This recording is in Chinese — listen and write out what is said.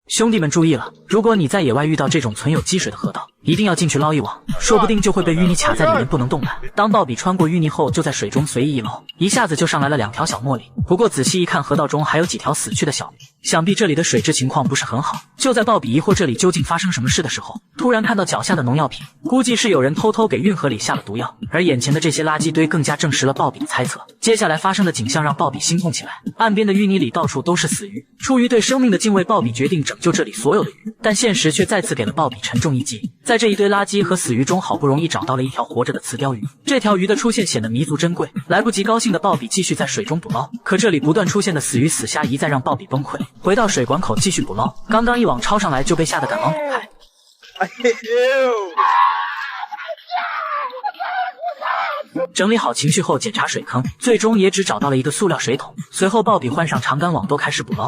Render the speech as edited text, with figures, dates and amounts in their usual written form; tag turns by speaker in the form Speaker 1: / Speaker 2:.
Speaker 1: 兄弟们注意了，如果你在野外遇到这种存有积水的河道，一定要进去捞一网，说不定就会被淤泥卡在里面不能动弹。当鲍比穿过淤泥后，就在水中随意一捞，一下子就上来了2条小茉莉。不过仔细一看，河道中还有几条死去的小鱼，想必这里的水质情况不是很好。就在鲍比疑惑这里究竟发生什么事的时候，突然看到脚下的农药瓶，估计是有人偷偷给运河里下了毒药。而眼前的这些垃圾堆更加证实了鲍比的猜测。接下来发生的景象让鲍比心痛起来，岸边的淤泥里到处都是死鱼。出于对生命的敬畏，鲍比决定拯救这里所有的鱼，但现实却再次给了鲍比沉重一击。在这一堆垃圾和死鱼中，好不容易找到了一条活着的瓷鲷鱼。这条鱼的出现显得弥足珍贵，来不及高兴的鲍比继续在水中捕捞。可这里不断出现的死鱼死虾一再让鲍比崩溃。回到水管口继续捕捞，刚刚一网抄上来就被吓得赶忙躲开。整理好情绪后检查水坑，最终也只找到了一个塑料水桶。随后鲍比换上长杆网，都开始捕捞。